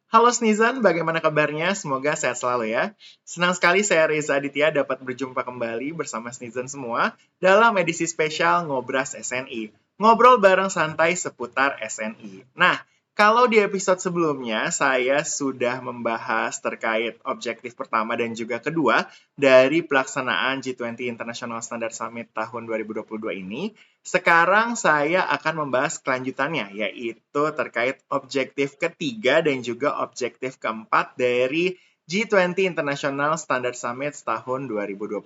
Halo SNIzen, bagaimana kabarnya? Semoga sehat selalu ya. Senang sekali saya Reza Aditya dapat berjumpa kembali bersama SNIzen semua dalam edisi spesial Ngobras SNI. Ngobrol bareng santai seputar SNI. Nah, kalau di episode sebelumnya saya sudah membahas terkait objektif pertama dan juga kedua dari pelaksanaan G20 International Standards Summit tahun 2022 ini, sekarang saya akan membahas kelanjutannya, yaitu terkait objektif ketiga dan juga objektif keempat dari G20 International Standards Summit tahun 2022.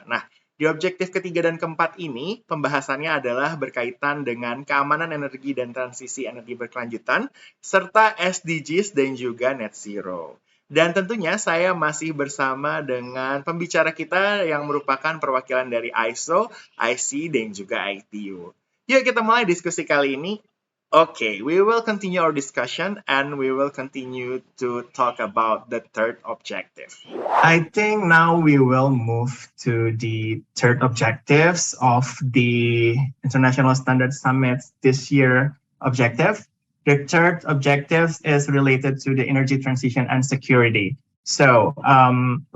Nah, di objektif ketiga dan keempat ini, pembahasannya adalah berkaitan dengan keamanan energi dan transisi energi berkelanjutan, serta SDGs dan juga net zero. Dan tentunya saya masih bersama dengan pembicara kita yang merupakan perwakilan dari ISO, IC, dan juga ITU. Yuk kita mulai diskusi kali ini. Okay, we will continue our discussion and we will continue to talk about the third objective. I think now we will move to the third objectives of the International Standards Summit this year objective. The third objective is related to the energy transition and security. So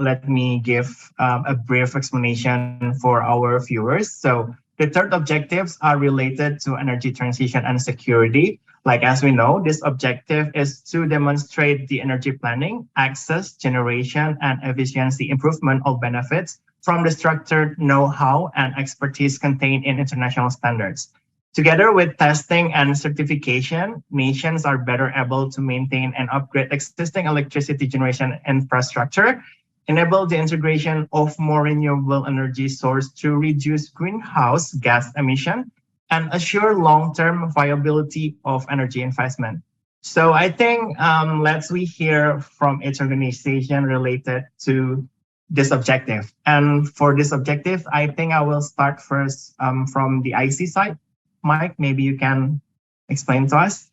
let me give a brief explanation for our viewers. So the third objectives are related to energy transition and security. Like as we know, this objective is to demonstrate the energy planning, access, generation, and efficiency improvement of benefits from the structured know-how and expertise contained in international standards. Together with testing and certification, nations are better able to maintain and upgrade existing electricity generation infrastructure, enable the integration of more renewable energy source to reduce greenhouse gas emission, and assure long-term viability of energy investment. So I think let's hear from each organization related to this objective. And for this objective, I think I will start first from the IC side. Mike, maybe you can explain to us.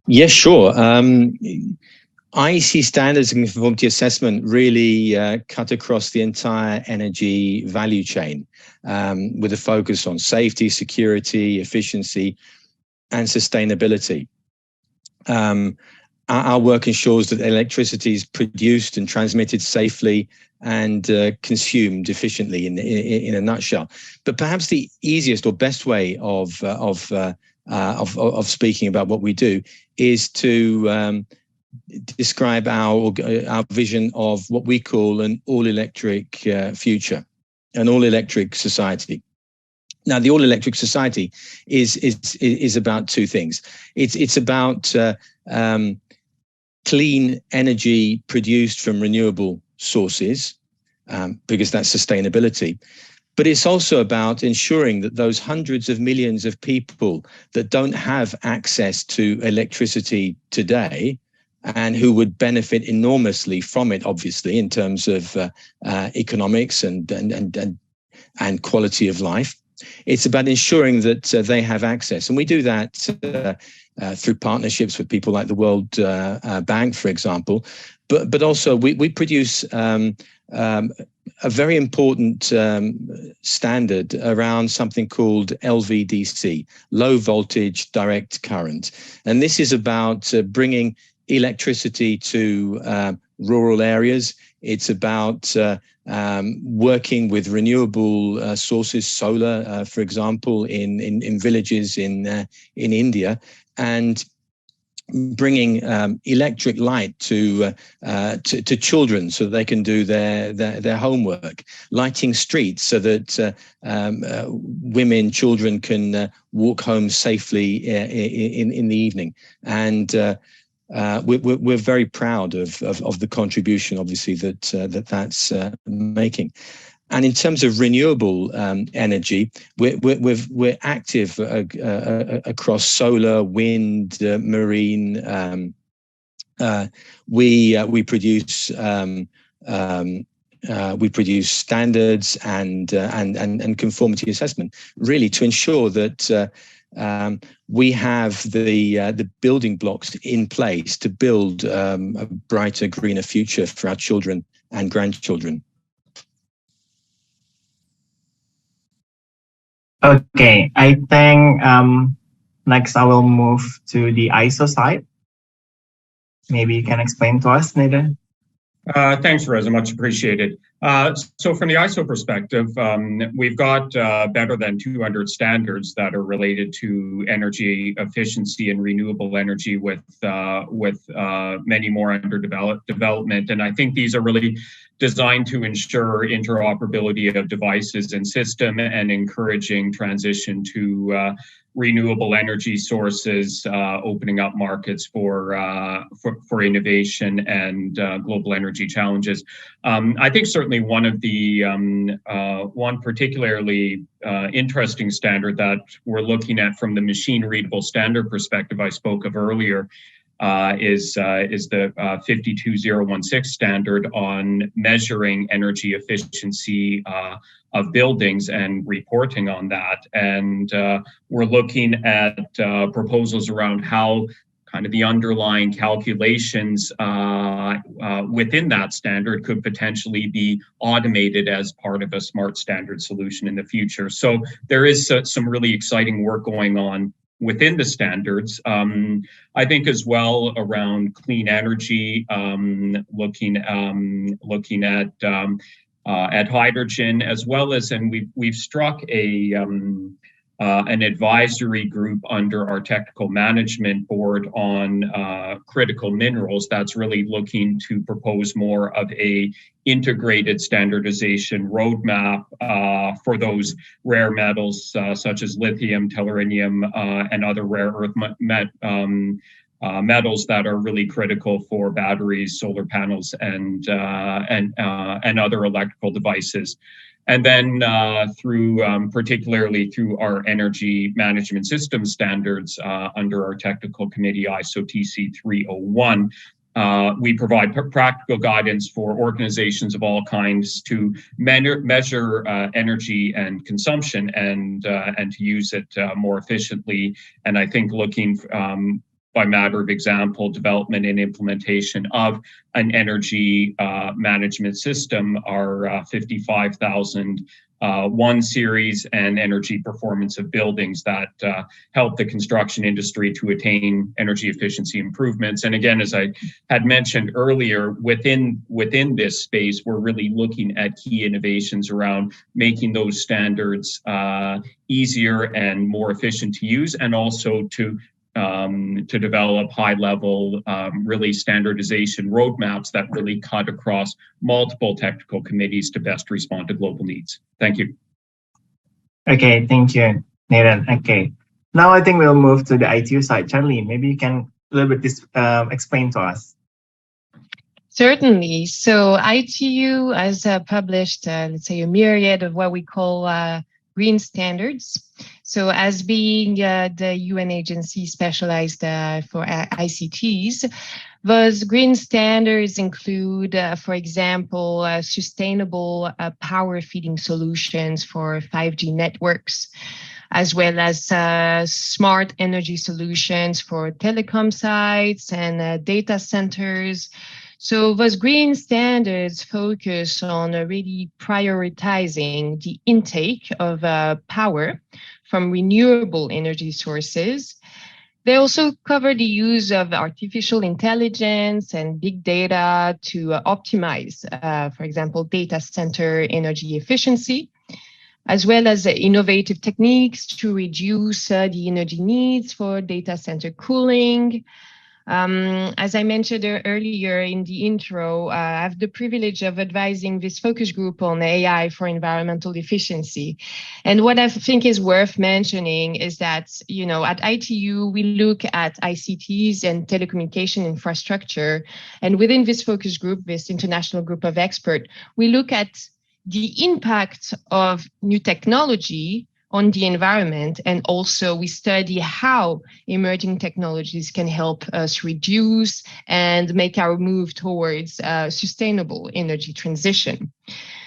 Yes, sure. IEC standards and conformity assessment really cut across the entire energy value chain with a focus on safety, security, efficiency, and sustainability. Our work ensures that electricity is produced and transmitted safely and consumed efficiently in a nutshell. But perhaps the easiest or best way of speaking about what we do is to describe our vision of what we call an all-electric future, an all-electric society. Now, the all-electric society is about two things. It's about clean energy produced from renewable sources, because that's sustainability. But it's also about ensuring that those hundreds of millions of people that don't have access to electricity today and who would benefit enormously from it, obviously, in terms of economics and quality of life. It's about ensuring that they have access. And we do that through partnerships with people like the World Bank, for example. But also we produce a very important standard around something called LVDC, low voltage direct current. And this is about bringing electricity to rural areas. It's about working with renewable sources, solar, for example, in villages in India, and bringing electric light to children so that they can do their homework, lighting streets so that women, children can walk home safely in the evening. And we're very proud of the contribution, obviously, that's making. And in terms of renewable energy, we're active across solar, wind, marine. We produce standards and conformity assessment, really to ensure that we have the building blocks in place to build a brighter, greener future for our children and grandchildren. Okay, I think Next, I will move to the ISO side. Maybe you can explain to us, Nathan. Thanks, Reza, much appreciated. So from the ISO perspective, we've got better than 200 standards that are related to energy efficiency and renewable energy with many more under development. And I think these are really designed to ensure interoperability of devices and system and encouraging transition to renewable energy sources, opening up markets for innovation and global energy challenges. I think certainly one of the one particularly interesting standard that we're looking at from the machine readable standard perspective I spoke of earlier is the 52016 standard on measuring energy efficiency of buildings and reporting on that. And we're looking at proposals around how kind of the underlying calculations within that standard could potentially be automated as part of a smart standard solution in the future. So there is some really exciting work going on within the standards. I think as well around clean energy, looking at hydrogen, as well as, and we've struck an advisory group under our technical management board on critical minerals that's really looking to propose more of a integrated standardization roadmap for those rare metals such as lithium, tellurium, and other rare earth metals that are really critical for batteries, solar panels, and other electrical devices. And then particularly through our energy management system standards under our technical committee, ISO TC 301, we provide practical guidance for organizations of all kinds to measure energy and consumption and to use it more efficiently. And I think looking by matter of example, development and implementation of an energy management system, our 55,001 series and energy performance of buildings that help the construction industry to attain energy efficiency improvements. And again, as I had mentioned earlier, within this space, we're really looking at key innovations around making those standards easier and more efficient to use, and also to develop high-level, really standardization roadmaps that really cut across multiple technical committees to best respond to global needs. Thank you. Okay, thank you, Nathan. Okay, now I think we'll move to the ITU side. Charlie, maybe you can a little bit explain to us. Certainly. So ITU has published, let's say, a myriad of what we call green standards. So as being the UN agency specialized for ICTs, those green standards include, for example, sustainable power feeding solutions for 5G networks, as well as smart energy solutions for telecom sites and data centers. So those green standards focus on really prioritizing the intake of power from renewable energy sources. They also cover the use of artificial intelligence and big data to optimize, for example, data center energy efficiency, as well as innovative techniques to reduce the energy needs for data center cooling. As I mentioned earlier in the intro, I have the privilege of advising this focus group on AI for environmental efficiency. And what I think is worth mentioning is that, you know, at ITU, we look at ICTs and telecommunication infrastructure. And within this focus group, this international group of experts, we look at the impact of new technology on the environment, and also we study how emerging technologies can help us reduce and make our move towards sustainable energy transition.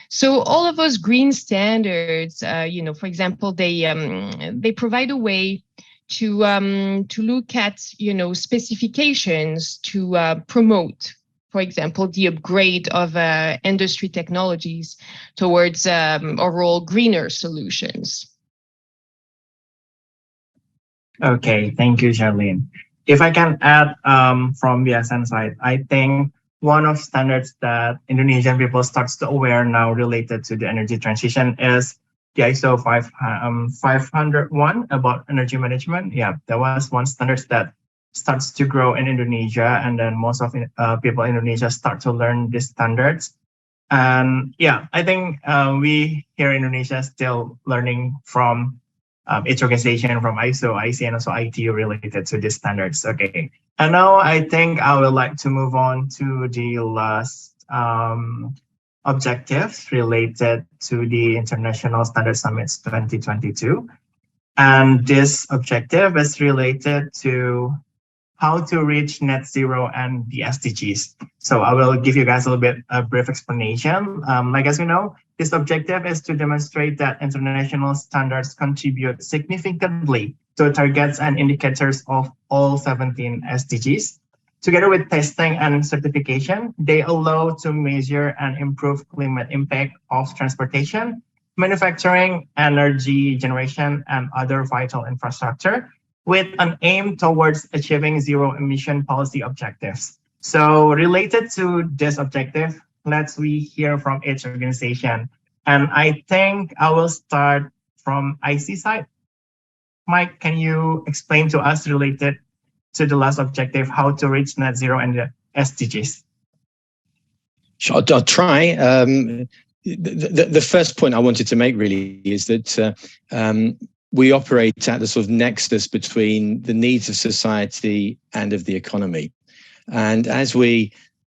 So all of those green standards, you know, for example, they provide a way to look at, you know, specifications to promote, for example, the upgrade of industry technologies towards overall greener solutions. Okay, thank you, Charlene. If I can add from BSN side, I think one of standards that Indonesian people starts to aware now related to the energy transition is the ISO 501 about energy management. Yeah, that was one standard that starts to grow in Indonesia, and then most of people in Indonesia start to learn these standards. And yeah, I think we here in Indonesia still learning from each organization from ISO, IC, and also ITU related to these standards. Okay, and now I think I would like to move on to the last objectives related to the International Standards Summit 2022. And this objective is related to how to reach net zero and the SDGs. So I will give you guys a brief explanation. As you know, this objective is to demonstrate that international standards contribute significantly to targets and indicators of all 17 SDGs. Together with testing and certification, they allow to measure and improve climate impact of transportation, manufacturing, energy generation, and other vital infrastructure, with an aim towards achieving zero emission policy objectives. So related to this objective, let's hear from each organization. And I think I will start from IC side. Mike, can you explain to us related to the last objective, how to reach net zero and the SDGs? Sure, I'll try. The first point I wanted to make really is that we operate at the sort of nexus between the needs of society and of the economy. And as we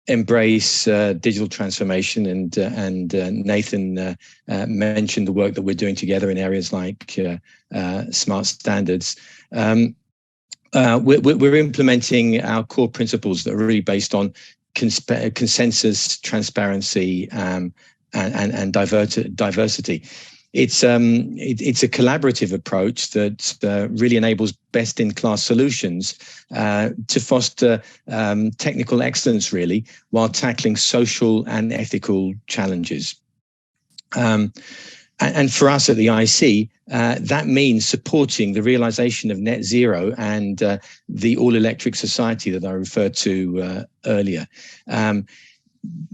embrace digital transformation, and Nathan mentioned the work that we're doing together in areas like smart standards, we're implementing our core principles that are really based on consensus, transparency, and diversity. It's a collaborative approach that really enables best-in-class solutions to foster technical excellence, really, while tackling social and ethical challenges. And for us at the IC, that means supporting the realization of net zero and the all-electric society that I referred to earlier.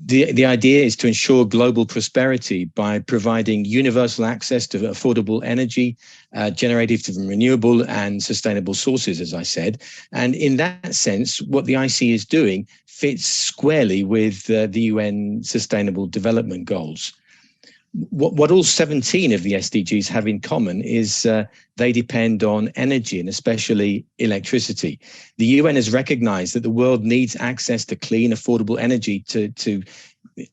The idea is to ensure global prosperity by providing universal access to affordable energy, generated from renewable and sustainable sources, as I said. And in that sense, what the IC is doing fits squarely with the UN Sustainable Development Goals. What all 17 of the SDGs have in common is they depend on energy, and especially electricity. The UN has recognized that the world needs access to clean, affordable energy to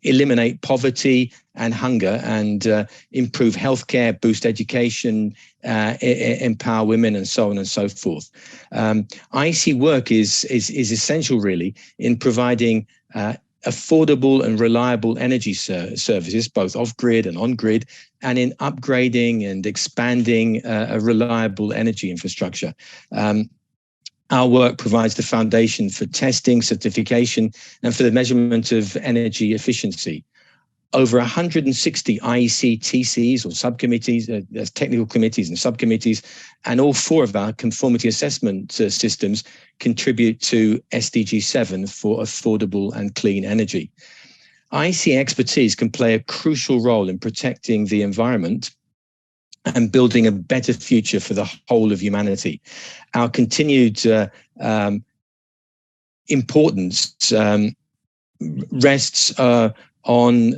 eliminate poverty and hunger, and improve healthcare, boost education, empower women, and so on and so forth. IC work is essential, really, in providing affordable and reliable energy services, both off-grid and on-grid, and in upgrading and expanding a reliable energy infrastructure. Our work provides the foundation for testing, certification, and for the measurement of energy efficiency. Over 160 IEC TCs or subcommittees, there's technical committees and subcommittees, and all 4 of our conformity assessment systems contribute to SDG 7 for affordable and clean energy. IEC expertise can play a crucial role in protecting the environment and building a better future for the whole of humanity. Our continued importance rests on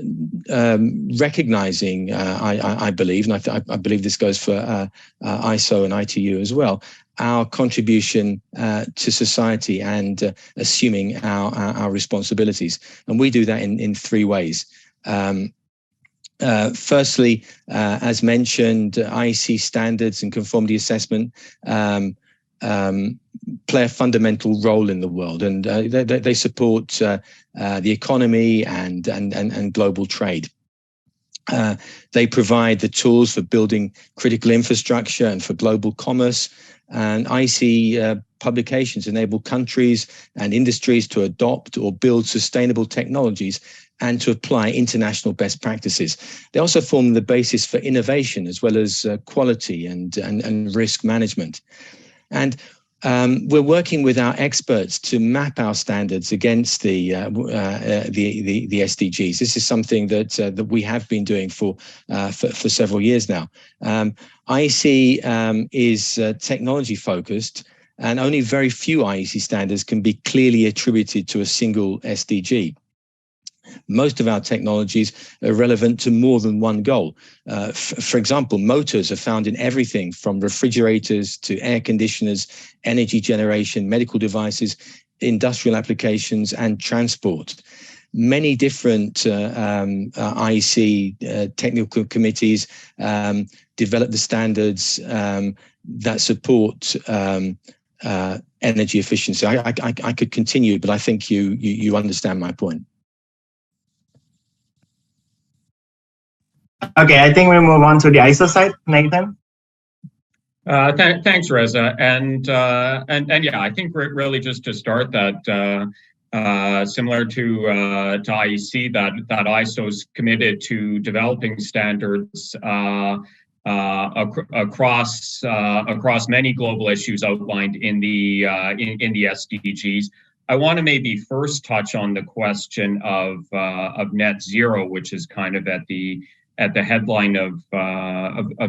recognizing, I believe, and I believe this goes for ISO and ITU as well, our contribution to society and assuming our responsibilities. And we do that in 3 ways. Firstly, as mentioned, IEC standards and conformity assessment play a fundamental role in the world, and they support the economy and global trade. They provide the tools for building critical infrastructure and for global commerce, and IEC publications enable countries and industries to adopt or build sustainable technologies and to apply international best practices. They also form the basis for innovation as well as quality and risk management. And we're working with our experts to map our standards against the SDGs. This is something that we have been doing for several years now. IEC is technology focused, and only very few IEC standards can be clearly attributed to a single SDG. Most of our technologies are relevant to more than one goal. For example, motors are found in everything from refrigerators to air conditioners, energy generation, medical devices, industrial applications, and transport. Many different IEC technical committees develop the standards that support energy efficiency. I could continue, but I think you understand my point. Okay, I think we move on to the ISO side, Nathan. Thanks, Reza, and yeah, I think really just to start that, similar to IEC, that ISO is committed to developing standards across many global issues outlined in the SDGs. I want to maybe first touch on the question of net zero, which is kind of at the headline of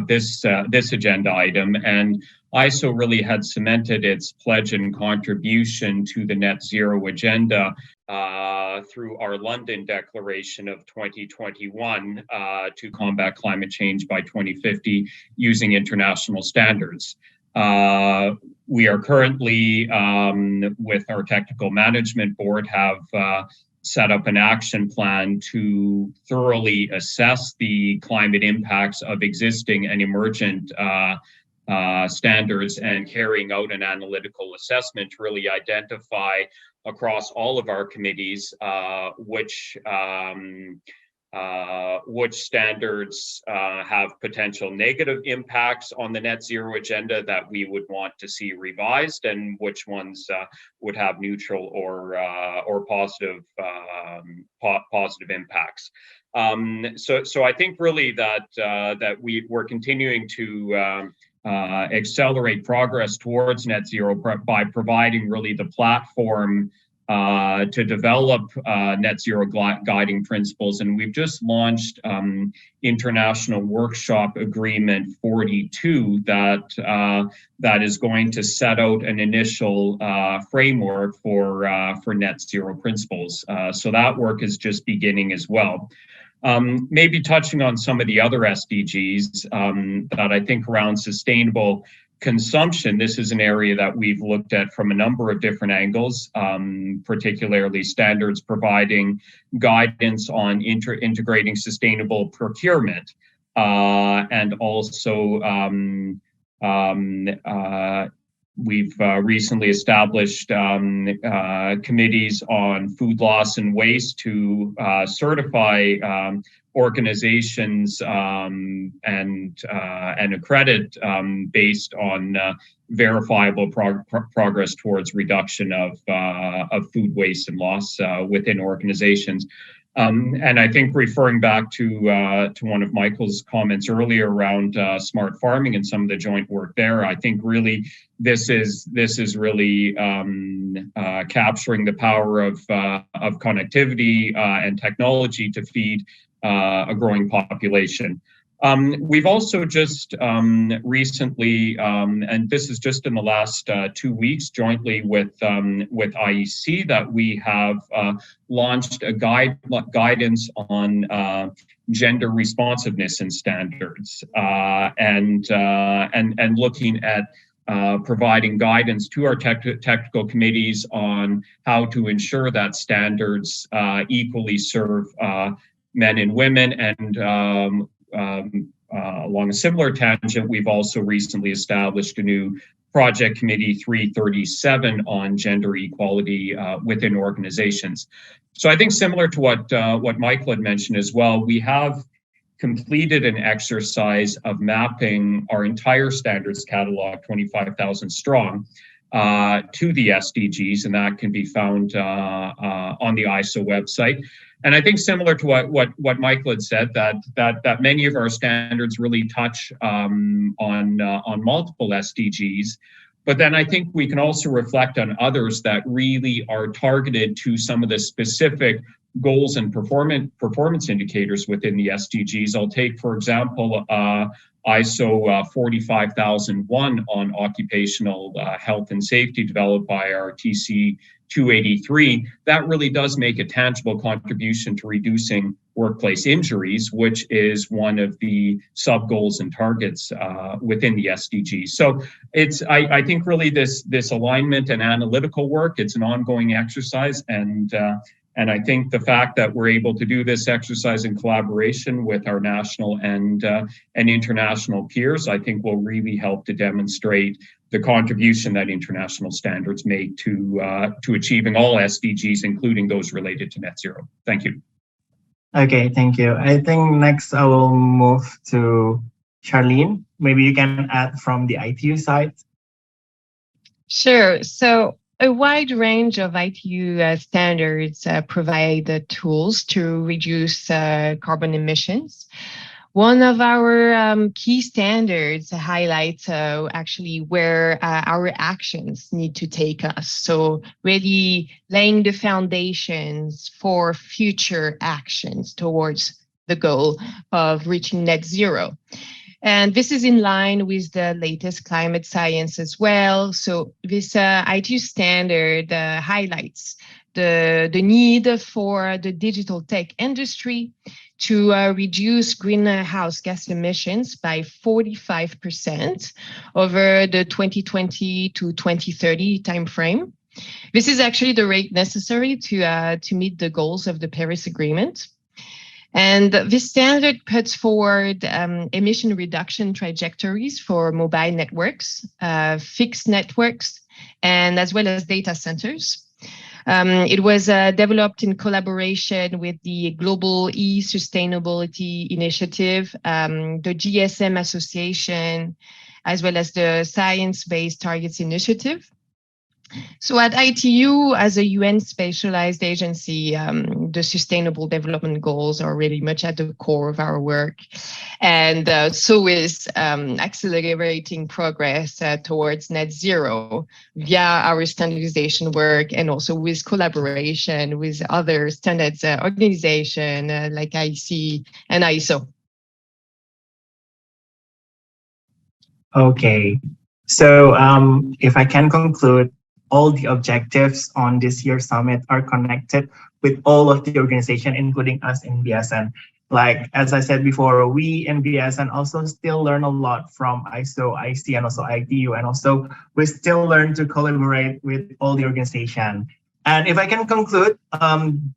this agenda item. And ISO really had cemented its pledge and contribution to the net zero agenda through our London Declaration of 2021 to combat climate change by 2050 using international standards. We are currently, with our technical management board, have set up an action plan to thoroughly assess the climate impacts of existing and emergent standards, and carrying out an analytical assessment to really identify across all of our committees which standards have potential negative impacts on the net zero agenda that we would want to see revised, and which ones would have neutral or positive impacts. So I think really that we're continuing to accelerate progress towards net zero by providing really the platform to develop net zero guiding principles. And we've just launched International Workshop Agreement 42 that is going to set out an initial framework for net zero principles. So that work is just beginning as well. Maybe touching on some of the other SDGs that I think around sustainable consumption, this is an area that we've looked at from a number of different angles, particularly standards providing guidance on integrating sustainable procurement, and also we've recently established committees on food loss and waste to certify organizations and accredit based on verifiable progress towards reduction of food waste and loss within organizations. And I think referring back to one of Michael's comments earlier around smart farming and some of the joint work there, I think really this is really capturing the power of connectivity and technology to feed a growing population. We've also just recently, and this is just in the last 2 weeks, jointly with IEC, that we have launched a guidance on gender responsiveness in standards, and looking at providing guidance to our technical committees on how to ensure that standards equally serve men and women. And along a similar tangent, we've also recently established a new Project Committee 337 on gender equality within organizations. So I think similar to what Michael had mentioned as well, we have completed an exercise of mapping our entire standards catalog, 25,000 strong, to the SDGs, and that can be found on the ISO website. And I think similar to what Michael had said, that many of our standards really touch on multiple SDGs, But then I think we can also reflect on others that really are targeted to some of the specific goals and performance indicators within the SDGs. I'll take, for example, ISO 45001 on occupational health and safety, developed by our TC 283. That really does make a tangible contribution to reducing workplace injuries, which is one of the sub goals and targets within the SDGs. So it's, I think really this alignment and analytical work, it's an ongoing exercise, and I think the fact that we're able to do this exercise in collaboration with our national and international peers, I think will really help to demonstrate the contribution that international standards make to achieving all SDGs, including those related to net zero. Thank you. Okay, thank you. I think next I will move to Charlene. Maybe you can add from the ITU side. Sure. So a wide range of ITU standards provide the tools to reduce carbon emissions. One of our key standards highlights actually where our actions need to take us. So really laying the foundations for future actions towards the goal of reaching net zero. And this is in line with the latest climate science as well. So this ITU standard highlights the need for the digital tech industry to reduce greenhouse gas emissions by 45% over the 2020 to 2030 timeframe. This is actually the rate necessary to meet the goals of the Paris Agreement. And this standard puts forward emission reduction trajectories for mobile networks, fixed networks, and as well as data centers. It was developed in collaboration with the Global E-Sustainability Initiative, the GSM Association, as well as the Science-Based Targets Initiative. So at ITU, as a UN specialized agency, the Sustainable Development Goals are really much at the core of our work. And so is accelerating progress towards net zero via our standardization work, and also with collaboration with other standards organizations like IC and ISO. Okay, so if I can conclude, all the objectives on this year's summit are connected with all of the organization, including us in BSN. Like, as I said before, we in BSN also still learn a lot from ISO, IC, and also ITU, and also we still learn to collaborate with all the organization. And if I can conclude,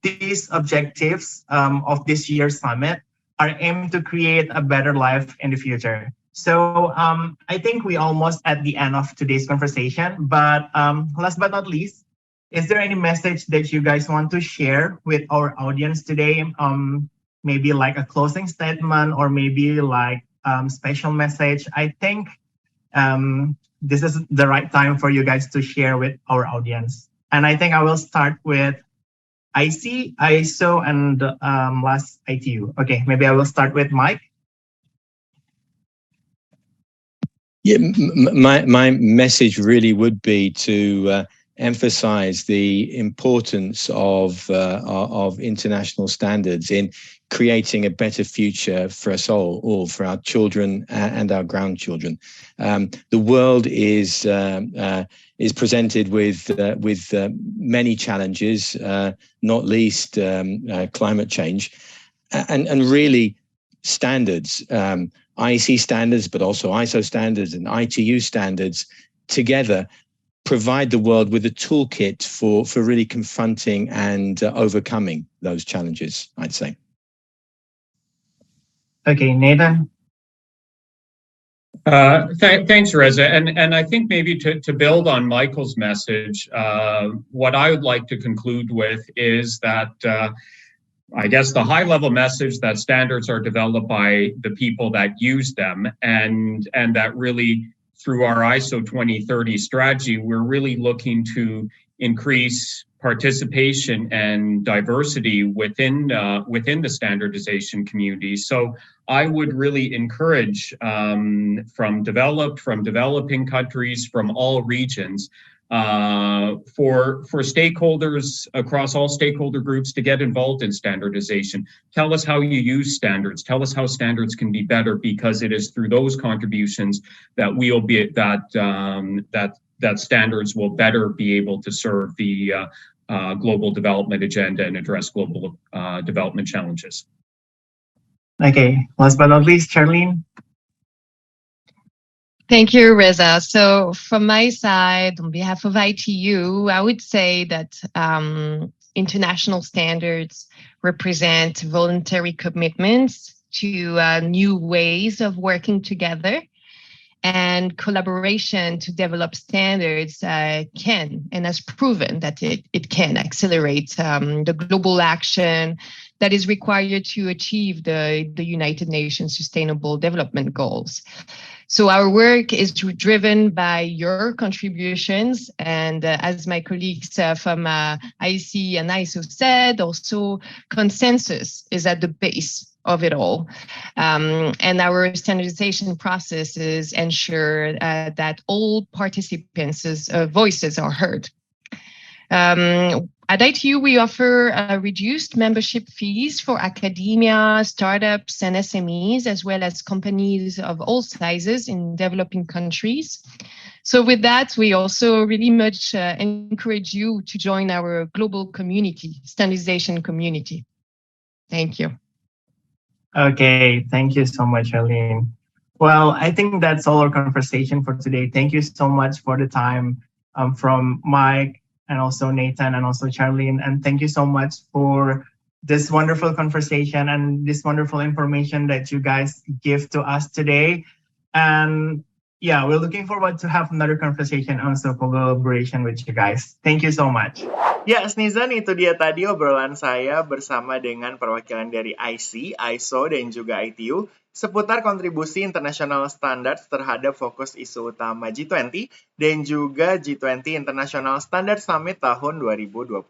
these objectives of this year's summit are aimed to create a better life in the future. So I think we almost at the end of today's conversation, but last but not least, is there any message that you guys want to share with our audience today? Maybe like a closing statement, or maybe like special message. I think this is the right time for you guys to share with our audience. And I think I will start with IC, ISO, and last ITU. Okay, maybe I will start with Mike. Yeah, my message really would be to emphasize the importance of international standards in creating a better future for us all for our children and our grandchildren. The world is presented with many challenges, not least climate change, and really standards. IEC standards, but also ISO standards and ITU standards together provide the world with a toolkit for really confronting and overcoming those challenges, I'd say. Okay, Nathan. Thanks, Reza. And I think maybe to build on Michael's message, what I would like to conclude with is that I guess the high-level message that standards are developed by the people that use them, and that really through our ISO 2030 strategy, we're really looking to increase participation and diversity within the standardization community. So I would really encourage from developing countries, from all regions, for stakeholders across all stakeholder groups to get involved in standardization. Tell us how you use standards. Tell us how standards can be better, because it is through those contributions that we'll be that standards will better be able to serve the global development agenda and address global development challenges. Okay, last but not least, Charlene. Thank you, Reza. So from my side, on behalf of ITU, I would say that international standards represent voluntary commitments to new ways of working together, and collaboration to develop standards can and has proven that it can accelerate the global action that is required to achieve the United Nations Sustainable Development Goals. So our work is driven by your contributions, and as my colleagues from IC and ISO said, also consensus is at the base of it all. And our standardization processes ensure that all participants' voices are heard. At ITU, we offer reduced membership fees for academia, startups, and SMEs, as well as companies of all sizes in developing countries. So with that, we also really much encourage you to join our global community, standardization community. Thank you. Okay, thank you so much, Charlene. Well, I think that's all our conversation for today. Thank you so much for the time from Mike, and also Nathan, and also Charlene. And thank you so much for this wonderful conversation and this wonderful information that you guys give to us today. And yeah, we're looking forward to have another conversation also collaboration with you guys. Thank you so much. Ya, SNIzen, itu dia tadi obrolan saya bersama dengan perwakilan dari IC, ISO, dan juga ITU seputar kontribusi international standards terhadap fokus isu utama G20 dan juga G20 International Standards Summit tahun 2022.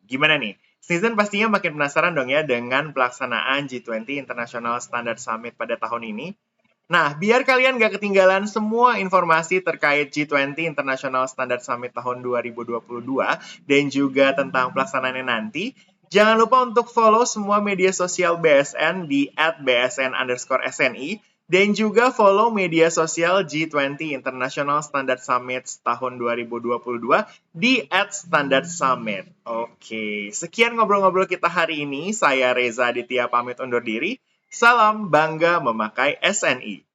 Gimana nih? SNIzen pastinya makin penasaran dong ya dengan pelaksanaan G20 International Standards Summit pada tahun ini. Nah, biar kalian gak ketinggalan semua informasi terkait G20 International Standards Summit tahun 2022 dan juga tentang pelaksanaannya nanti, jangan lupa untuk follow semua media sosial BSN di @bsn_SNI dan juga follow media sosial G20 International Standards Summit tahun 2022 di @standardsummit. Oke, sekian ngobrol-ngobrol kita hari ini. Saya Reza Aditya pamit undur diri. Salam bangga memakai SNI.